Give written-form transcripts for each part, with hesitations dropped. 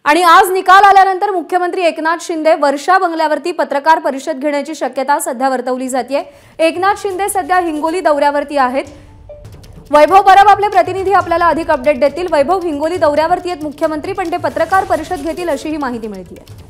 आणि आज निकाल आल्यानंतर मुख्यमंत्री एकनाथ शिंदे वर्षा बंगल्यावरती पत्रकार परिषद घेण्याची शक्यता सध्या वर्तवली जाते। एकनाथ शिंदे सध्या हिंगोली दौऱ्यावरती आहेत। वैभव परब आपले प्रतिनिधी आपल्याला अधिक अपडेट देतील। वैभव, हिंगोली दौऱ्यावरती आहेत मुख्यमंत्री, पण ते पत्रकार परिषद घेतील अशी ही माहिती मिळते।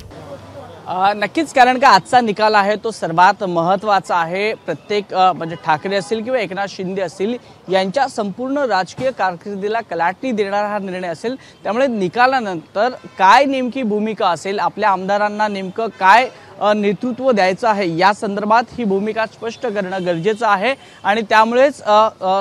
नक्कीच, कारण का आजचा निकाल आहे तो सर्वात महत्त्वाचा आहे। प्रत्येक म्हणजे ठाकरे असतील किंवा एकनाथ शिंदे असतील यांच्या संपूर्ण राजकीय कारकिर्दीला कलाटणी देणारा हा निर्णय असेल। त्यामुळे निकालानंतर काय नेमकी भूमिका असेल, आपल्या आमदारांना नेमकं काय नेतृत्व द्यायचं आहे या संदर्भात ही भूमिका स्पष्ट करणं गरजेचं आहे। आणि त्यामुळेच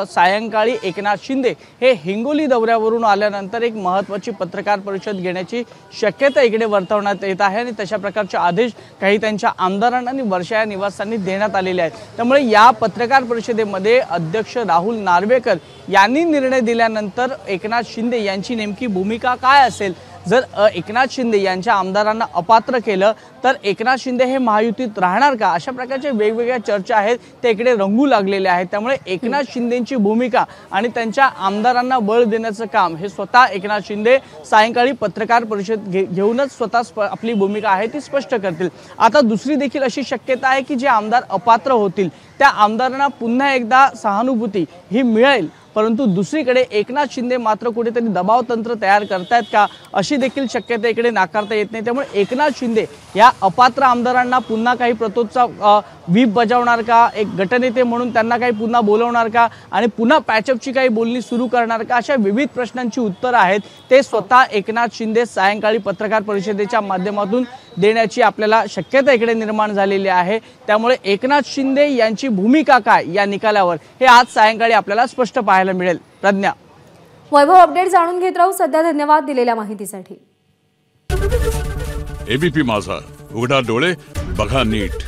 सायंकाळी एकनाथ शिंदे हे हिंगोली दौऱ्यावरून आल्यानंतर एक महत्त्वाची पत्रकार परिषद घेण्याची शक्यता इकडे वर्तवण्यात येत आहे आणि तशा प्रकारचे आदेश काही त्यांच्या आमदारांना आणि वर्षा या निवासस्थानी देण्यात आलेले आहेत। त्यामुळे या पत्रकार परिषदेमध्ये अध्यक्ष राहुल नार्वेकर यांनी निर्णय दिल्यानंतर एकनाथ शिंदे यांची नेमकी भूमिका काय असेल। जर एकनाथ शिंदे यांच्या आमदारांना अपात्र केलं तर एकनाथ शिंदे हे महायुतीत राहणार का, अशा प्रकारच्या वेगवेगळ्या चर्चा आहेत ते इकडे रंगू लागलेल्या आहेत। त्यामुळे एकनाथ शिंदेंची भूमिका आणि त्यांच्या आमदारांना बळ देण्याचं काम हे स्वतः एकनाथ शिंदे सायंकाळी पत्रकार परिषद घेऊनच स्वतः आपली भूमिका आहे ती स्पष्ट करतील। आता दुसरी देखील अशी शक्यता आहे की जे आमदार अपात्र होतील त्या आमदारांना पुन्हा एकदा सहानुभूती ही मिळेल, परंतु दुसरीकडे एकनाथ शिंदे मात्र कुठेतरी दबाव तंत्र तयार करतायत का, अशी देखील शक्यता इकडे नाकारता येत नाही। त्यामुळे एकनाथ शिंदे या अपात्र आमदारांना पुन्हा काही प्रतोदचा व्हीप बजावणार का, एक गटनेते म्हणून त्यांना काही पुन्हा बोलवणार का आणि पुन्हा पॅचअपची काही बोलणी सुरू करणार का, अशा विविध प्रश्नांची उत्तरं आहेत ते स्वतः एकनाथ शिंदे सायंकाळी पत्रकार परिषदेच्या माध्यमातून देण्याची आपल्याला शक्यता इकडे निर्माण झालेली आहे। त्यामुळे एकनाथ शिंदे यांची भूमिका काय या निकालावर हे आज सायंकाळी आपल्याला स्पष्ट पाहायला मिळेल। प्रज्ञा, वैभव, अपडेट जाणून घेत राहू। सध्या धन्यवाद दिलेल्या माहितीसाठी। एबीपी माझा, उघडा डोळे बघा नीट।